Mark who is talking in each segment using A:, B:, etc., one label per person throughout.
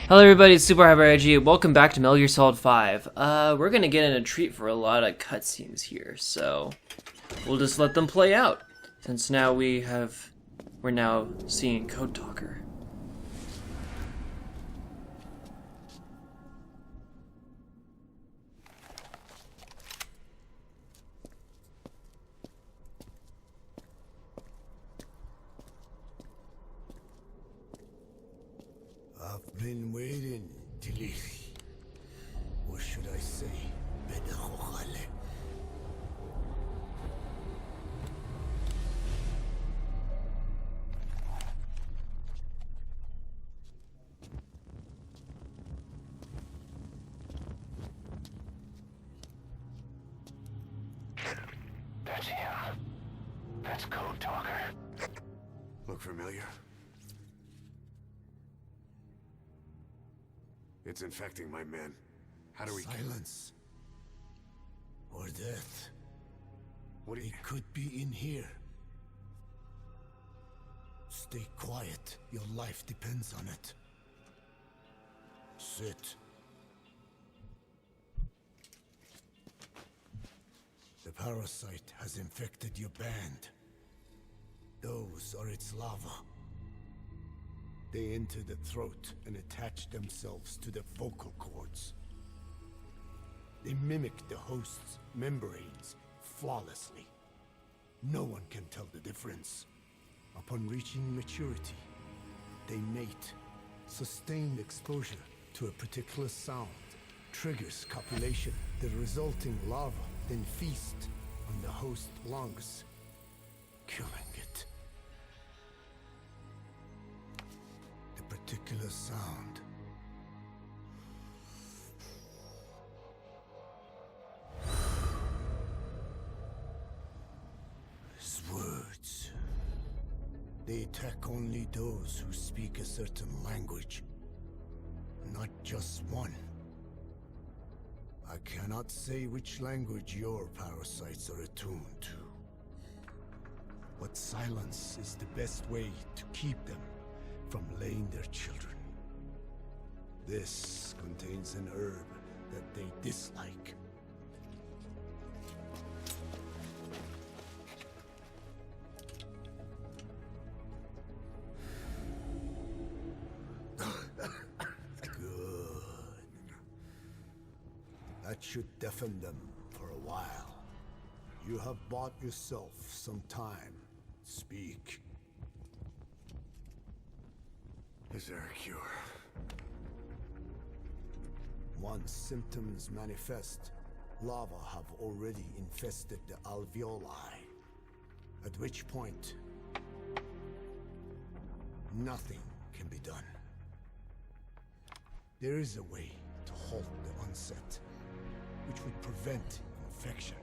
A: Hello everybody, it's SuperHyperHedgey. Welcome back to Metal Gear Solid 5. We're gonna get in a treat for a lot of cutscenes here, so we'll just let them play out. Since now we're now seeing Code Talker.
B: I've been waiting, Tilly. Or should I say, Bedahokhale.
C: That's him. That's Code Talker.
B: Look familiar? It's infecting my men. How do we Silence. Or death. What do you... It could be in here. Stay quiet. Your life depends on it. Sit. The parasite has infected your band. Those are its larvae. They enter the throat and attach themselves to the vocal cords. They mimic the host's membranes flawlessly. No one can tell the difference. Upon reaching maturity, they mate. Sustained exposure to a particular sound triggers copulation. The resulting larva then feast on the host lungs, killing it. Particular sound. His words. They attack only those who speak a certain language, not just one. I cannot say which language your parasites are attuned to, but silence is the best way to keep them from laying their children. This contains an herb that they dislike. Good. That should deafen them for a while. You have bought yourself some time. Speak. Is there a cure? Once symptoms manifest, larvae have already infested the alveoli. At which point, nothing can be done. There is a way to halt the onset, which would prevent infection.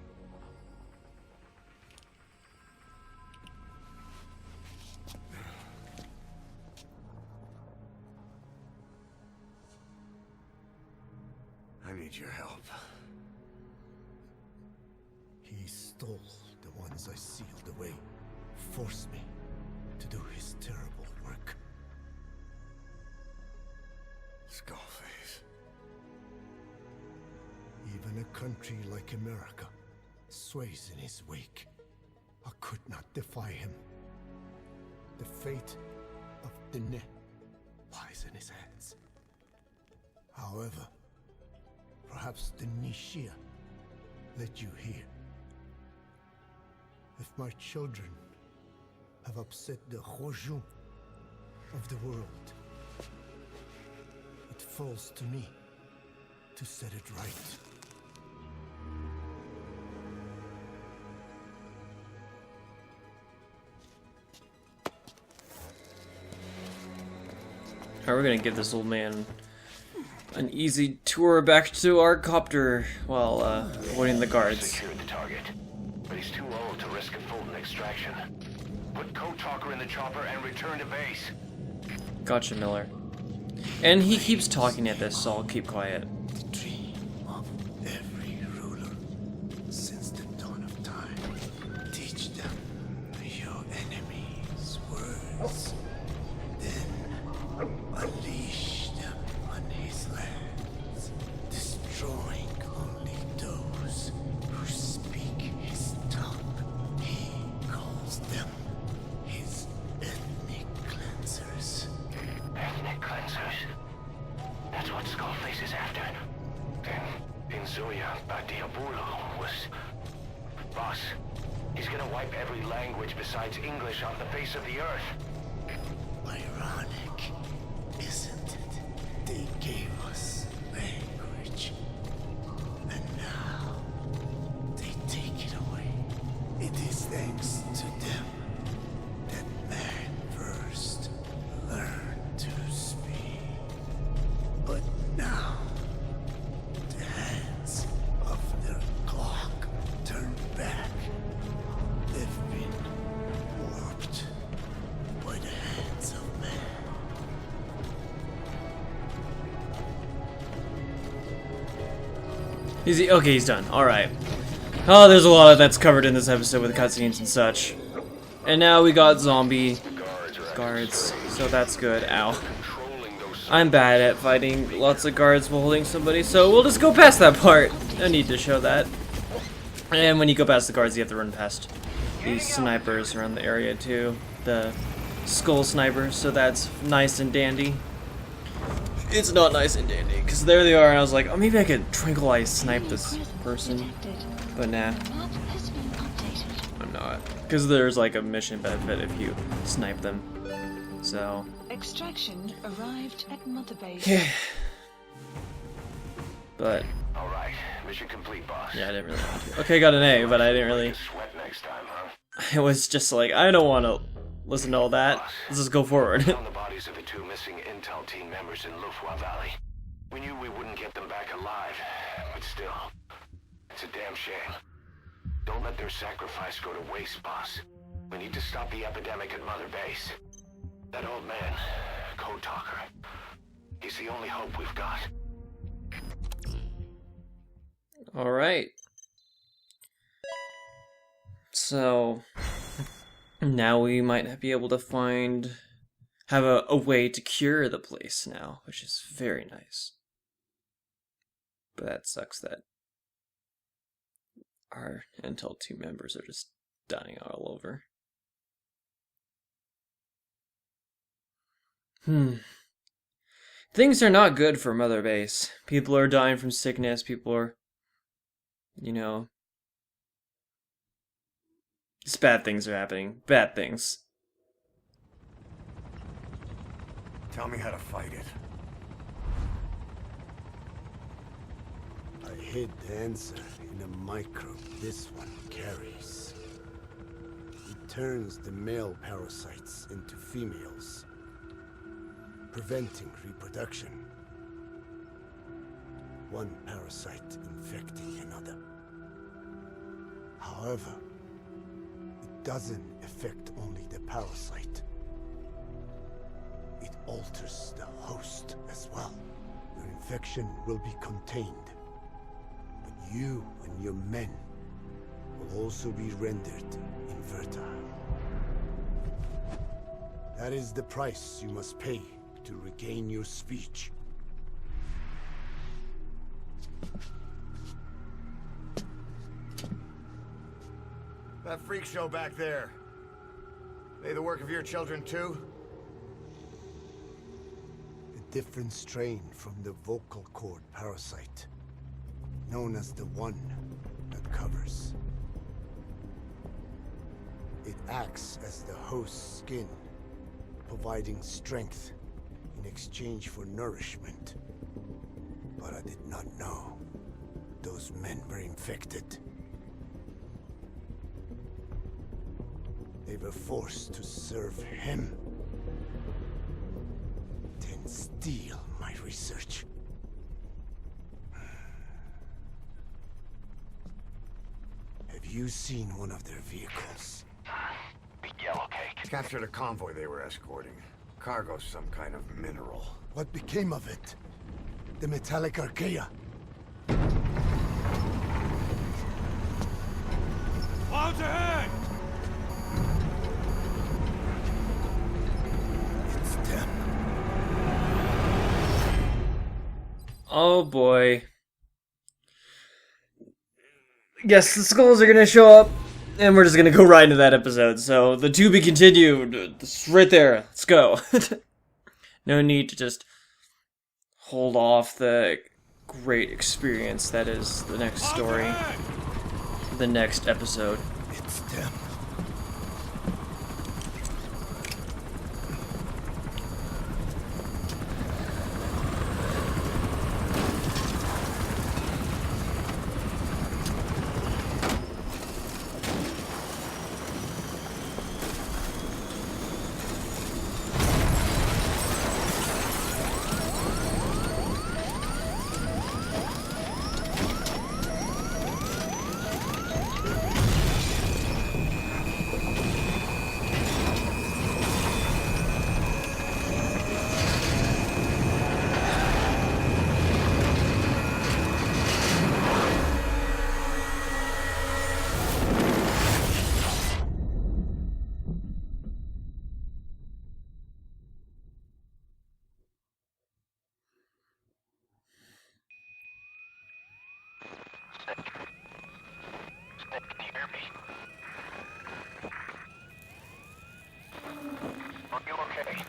B: I need your help. He stole the ones I sealed away, forced me to do his terrible work. Skullface. Even a country like America sways in his wake. I could not defy him. The fate of Dine lies in his hands. However, perhaps the Nishia led you here. If my children have upset the Hojun of the world, it falls to me to set it right.
A: Alright, we're gonna give this old man an easy tour back to our copter while avoiding the guards.
C: Secured the target, but he's too old to risk a full extraction. Put Code Talker in the chopper and return to base.
A: Gotcha, Miller. And he keeps talking at this, so I'll keep quiet.
B: The dream of every ruler since the dawn of time. Teach them your enemies' words. Then unleash them on
C: answers. That's what Skullface is after. Then, Inzuya Badiabulo was... Boss, he's gonna wipe every language besides English off the face of the earth.
B: Ironic, isn't it? They gave us language, and now they take it away. It is thanks to them that man first learned to speak. But now, the hands of their clock turn back. They've been warped by the hands of man.
A: Is he okay? He's done. All right. Oh, there's a lot of that's covered in this episode with cutscenes and such. And now we got zombie guards, so that's good. Ow. I'm bad at fighting lots of guards while holding somebody, so we'll just go past that part. No need to show that. And when you go past the guards, you have to run past these snipers around the area too. The skull snipers, so that's nice and dandy. It's not nice and dandy, because there they are, and I was like, oh, maybe I could tranquilize snipe this person. But nah. I'm not. Because there's like a mission benefit if you snipe them. So.
D: Extraction arrived at Mother Base.
A: Yeah. But.
C: Alright, mission complete, boss.
A: Yeah, I didn't really want to. Okay, got an A, but I didn't really.
C: Sweat next time, huh?
A: It was just like, I don't want to listen to all that. Let's just go forward.
C: Found the bodies of the two missing Intel team members in Lufwa Valley. We knew we wouldn't get them back alive, but still, it's a damn shame. Don't let their sacrifice go to waste, boss. We need to stop the epidemic at Mother Base. That old man, Code Talker, he's the only hope we've got.
A: Alright. So, now we might be able to have a way to cure the place now, which is very nice. But that sucks that our Intel 2 members are just dying all over. Things are not good for Mother Base. People are dying from sickness, people are, you know, just bad things are happening. Bad things.
B: Tell me how to fight it. I hid the answer in a microbe this one carries. It turns the male parasites into females, preventing reproduction. One parasite infecting another. However, it doesn't affect only the parasite. It alters the host as well. Your infection will be contained, but you and your men will also be rendered infertile. That is the price you must pay to regain your speech.
E: That freak show back there, they the work of your children too?
B: A different strain from the vocal cord parasite, known as the one that covers. It acts as the host's skin, providing strength in exchange for nourishment. But I did not know those men were infected. They were forced to serve him, then steal my research. Have you seen one of their vehicles?
C: Big yellow cake.
E: Captured a convoy they were escorting. Cargo, some kind of mineral.
B: What became of it? The metallic Archea?
E: Clouds ahead!
B: It's them.
A: Oh boy. Yes, the skulls are gonna show up, and we're just gonna go right into that episode. So, the to be continued. It's right there. Let's go. No need to just hold off the great experience that is the next story, the next episode.
B: It's them.
C: Snake, can you hear me? Are you okay?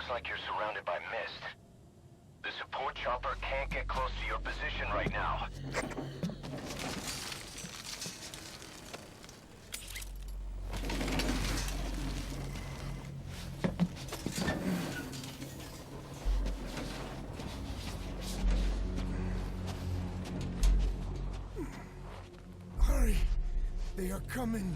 C: Like you're surrounded by mist. The support chopper can't get close to your position right now.
B: Hurry! They are coming!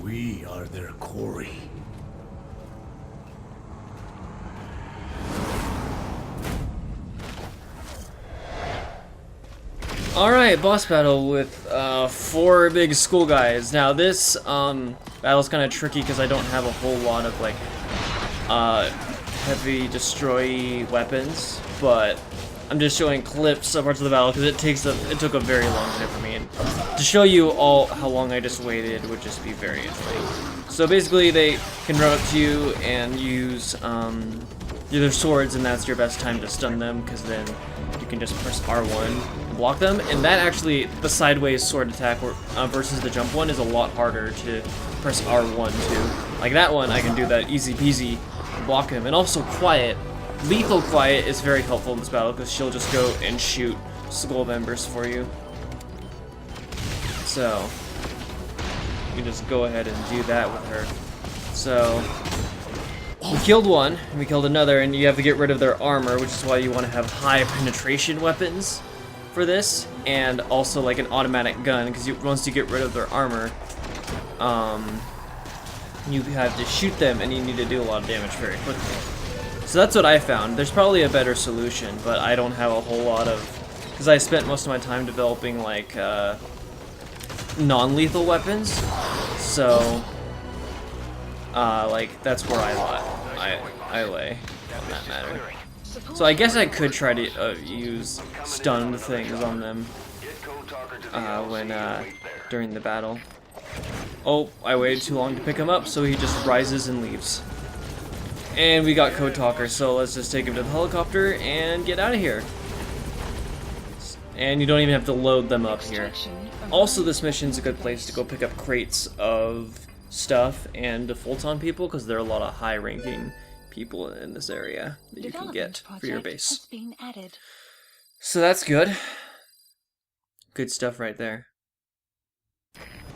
B: We are their quarry.
A: Alright, boss battle with 4 big school guys. Now this battle's kind of tricky because I don't have a whole lot of like heavy destroy weapons, but I'm just showing clips of parts of the battle because it took a very long time for me, and to show you all how long I just waited would just be very annoying. So basically they can run up to you and use their swords, and that's your best time to stun them, because then you can just press R1 and block them. And that actually, the sideways sword attack versus the jump one is a lot harder to press R1 to. Like that one, I can do that easy peasy, block him. And also Quiet. Lethal Quiet is very helpful in this battle because she'll just go and shoot skull members for you. So you can just go ahead and do that with her. So we killed one, and we killed another, and you have to get rid of their armor, which is why you want to have high penetration weapons. for this, and also like an automatic gun, because once you get rid of their armor, you have to shoot them and you need to do a lot of damage very quickly. So that's what I found. There's probably a better solution, but I don't have a whole lot of, because I spent most of my time developing like non-lethal weapons, so like that's where I lay on that matter. So I guess I could try to use stunned things on them during the battle. Oh, I waited too long to pick him up, so he just rises and leaves. And we got Code Talker, so let's just take him to the helicopter and get out of here. And you don't even have to load them up here. Also, this mission's a good place to go pick up crates of stuff and default on people, because there are a lot of high-ranking people in this area that you can get for your base. So that's good. Good stuff right there.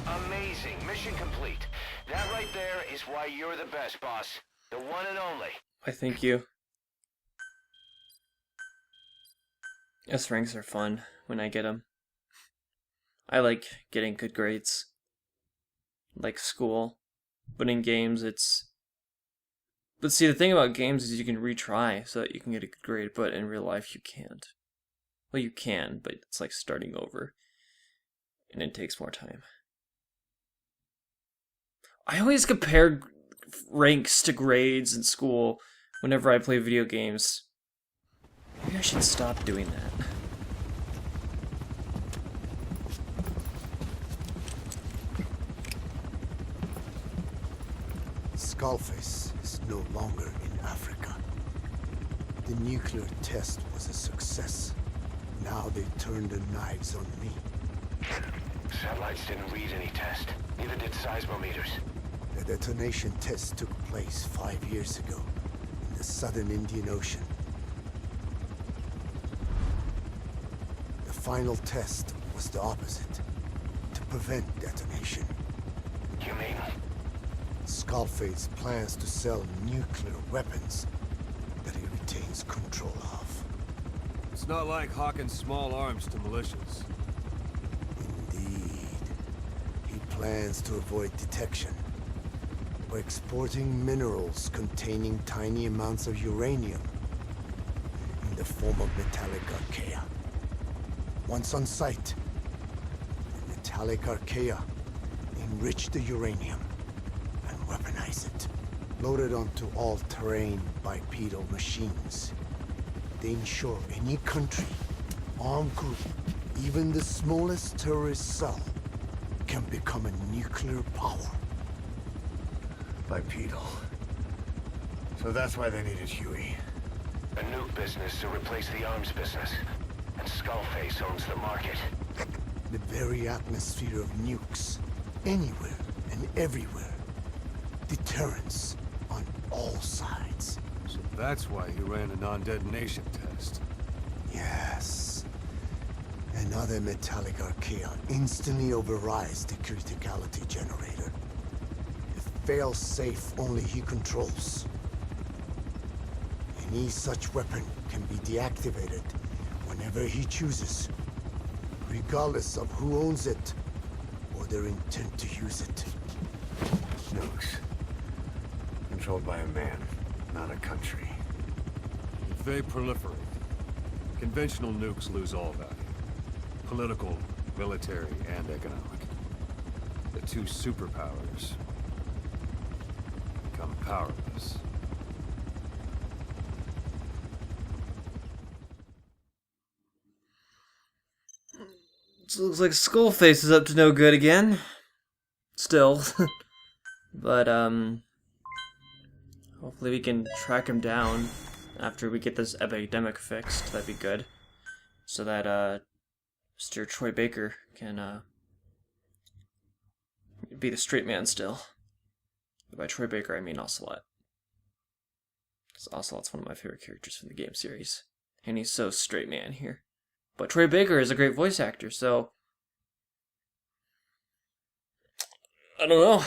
C: Amazing. Mission complete. That right there is why you're the best, boss. The one and only.
A: I thank you. S ranks are fun when I get them. I like getting good grades. Like school. But in games it's... But see, the thing about games is you can retry so that you can get a good grade, but in real life you can't. Well, you can, but it's like starting over. And it takes more time. I always compare ranks to grades in school whenever I play video games. Maybe I should stop doing that.
B: Skullface is no longer in Africa. The nuclear test was a success. Now they turned their knives on me.
C: Satellites didn't read any test. Neither did seismometers.
B: The detonation test took place 5 years ago in the southern Indian Ocean. The final test was the opposite, to prevent detonation.
C: You mean?
B: Skullface plans to sell nuclear weapons that he retains control of.
F: It's not like hawking small arms to militias.
B: Indeed. He plans to avoid detection by exporting minerals containing tiny amounts of uranium in the form of metallic Archea. Once on site, the metallic Archea enrich the uranium and weaponize it. Loaded onto all-terrain bipedal machines, they ensure any country, armed group, even the smallest terrorist cell, can become a nuclear power.
E: Bipedal. So that's why they needed Huey.
C: A nuke business to replace the arms business. And Skullface owns the market.
B: The very atmosphere of nukes, anywhere and everywhere. Deterrence on all sides.
F: So that's why you ran a non-detonation test.
B: Yes. Another metallic Archea instantly overrides the criticality generator. Fail-safe only he controls. Any such weapon can be deactivated whenever he chooses, regardless of who owns it or their intent to use it.
E: Nukes. Controlled by a man, not a country.
F: If they proliferate, conventional nukes lose all value. Political, military, and economic. The two superpowers become powerless.
A: So it looks like Skullface is up to no good again. Still. But, hopefully we can track him down after we get this epidemic fixed. That'd be good. So that, Mr. Troy Baker can, be the straight man still. By Troy Baker, I mean Ocelot. Because Ocelot's one of my favorite characters from the game series. And he's so straight man here. But Troy Baker is a great voice actor, so... I don't know.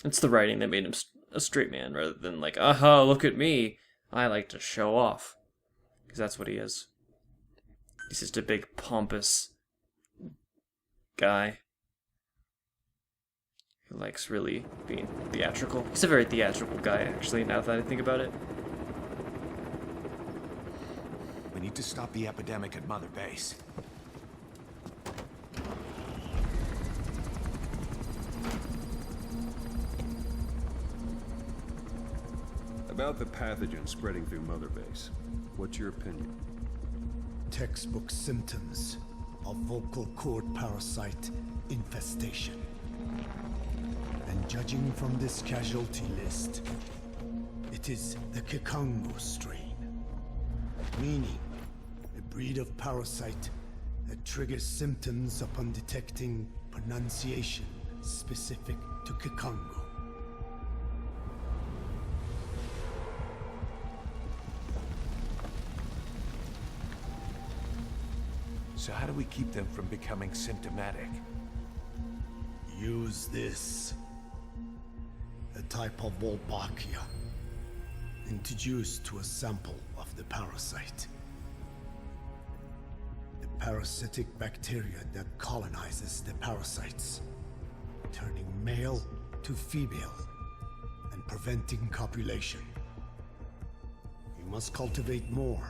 A: It's the writing that made him a straight man, rather than like, aha, look at me. I like to show off. Because that's what he is. He's just a big pompous guy who likes really being theatrical. He's a very theatrical guy, actually, now that I think about it.
C: We need to stop the epidemic at Mother Base.
F: About the pathogen spreading through Mother Base, what's your opinion?
B: Textbook symptoms of vocal cord parasite infestation. And judging from this casualty list, it is the Kikango strain, meaning a breed of parasite that triggers symptoms upon detecting pronunciation specific to Kikango.
C: So how do we keep them from becoming symptomatic?
B: Use this. A type of Wolbachia, introduced to a sample of the parasite. A parasitic bacteria that colonizes the parasites, turning male to female and preventing copulation. You must cultivate more.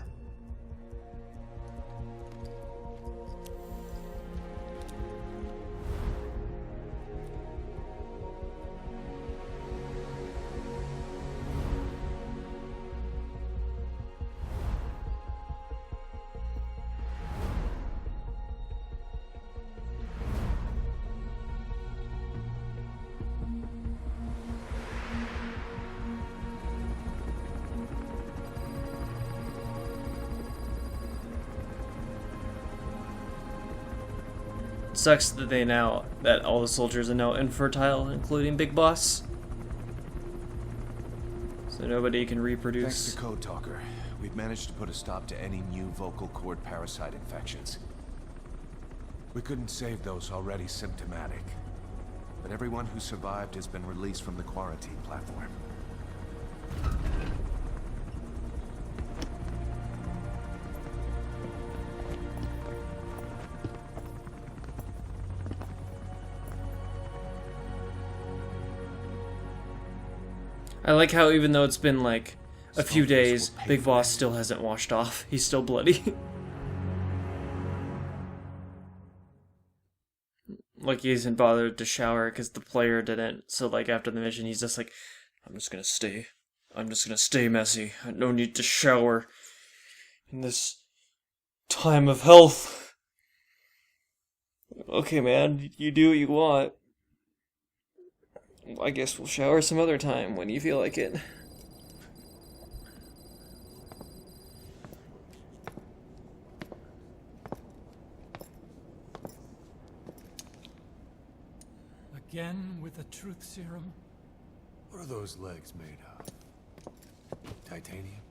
A: Sucks that all the soldiers are now infertile, including Big Boss. So nobody can reproduce.
C: Thanks to Code Talker, we've managed to put a stop to any new vocal cord parasite infections. We couldn't save those already symptomatic, but everyone who survived has been released from the quarantine platform.
A: I like how even though it's been like a few
C: Soldiers
A: days,
C: will pay
A: Big
C: for
A: Boss
C: it.
A: still hasn't washed off. He's still bloody. Like he isn't bothered to shower because the player didn't. So like after the mission, he's just like, I'm just gonna stay messy. No need to shower in this time of health. Okay, man, you do what you want. I guess we'll shower some other time when you feel like it.
G: Again with the truth serum?
F: What are those legs made of? Titanium?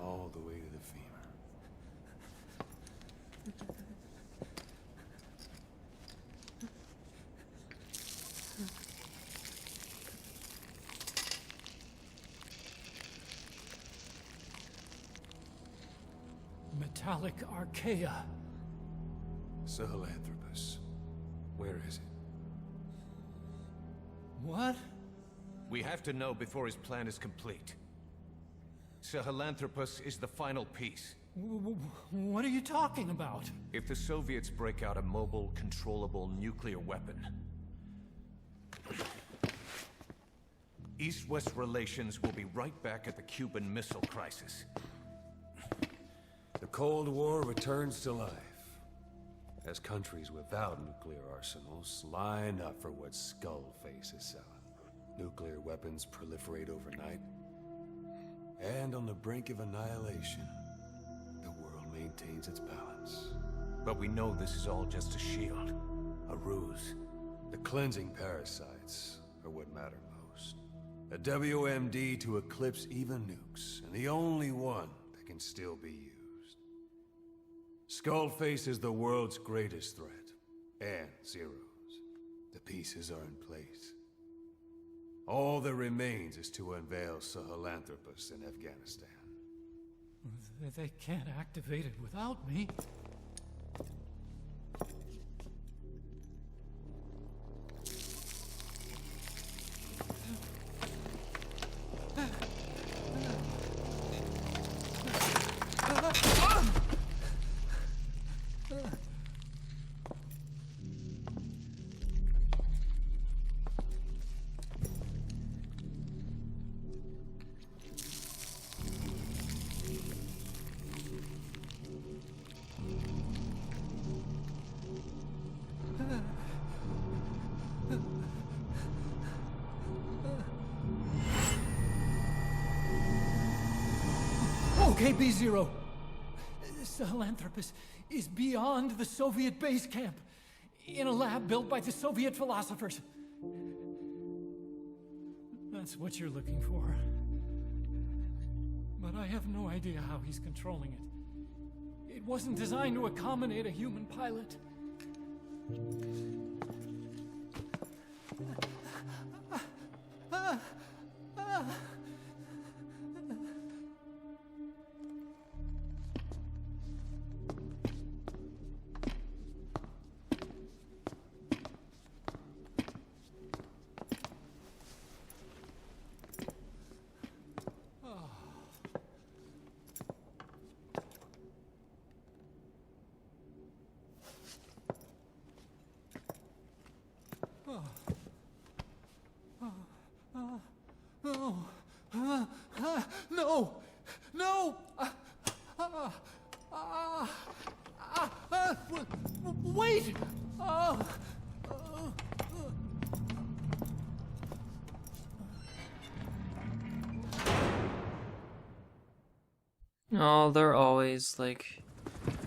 F: All the way to the femur.
G: Metallic Archea.
F: Sahelanthropus. Where is it?
G: What?
H: We have to know before his plan is complete. Sahelanthropus is the final piece.
G: What are you talking about?
H: If the Soviets break out a mobile, controllable nuclear weapon, East-West relations will be right back at the Cuban Missile Crisis.
F: The Cold War returns to life as countries without nuclear arsenals line up for what Skullface is selling. Nuclear weapons proliferate overnight, and on the brink of annihilation, the world maintains its balance.
H: But we know this is all just a shield, a ruse.
F: The cleansing parasites are what matter most. A WMD to eclipse even nukes, and the only one that can still be used. Skullface is the world's greatest threat, and Zero's. The pieces are in place. All that remains is to unveil Sahelanthropus in Afghanistan.
G: They can't activate it without me. Okay, B0. Sahelanthropus is beyond the Soviet base camp, in a lab built by the Soviet philosophers. That's what you're looking for. But I have no idea how he's controlling it. It wasn't designed to accommodate a human pilot. No! No! Wait!
A: Oh, they're always like,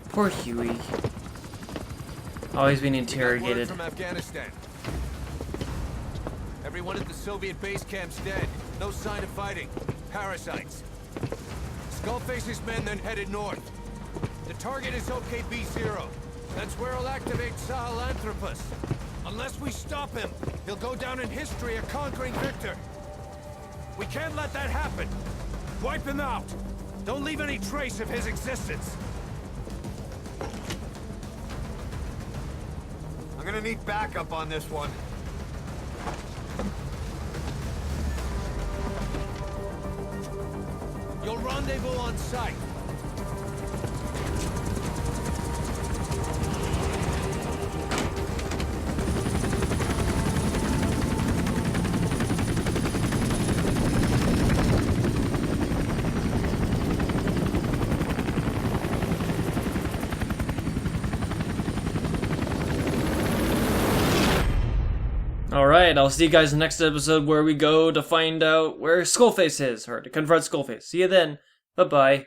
A: poor Huey. Always being interrogated.
H: Word from Afghanistan. Everyone at the Soviet base camp's dead. No sign of fighting. Parasites. Skullface's men then headed north. The target is OKB-0. That's where he'll activate Sahelanthropus. Unless we stop him, he'll go down in history a conquering victor. We can't let that happen. Wipe him out. Don't leave any trace of his existence.
E: I'm gonna need backup on this one.
H: You'll rendezvous on site.
A: Alright, I'll see you guys in the next episode where we go to find out where Skullface is, or to confront Skullface. See you then. Bye-bye.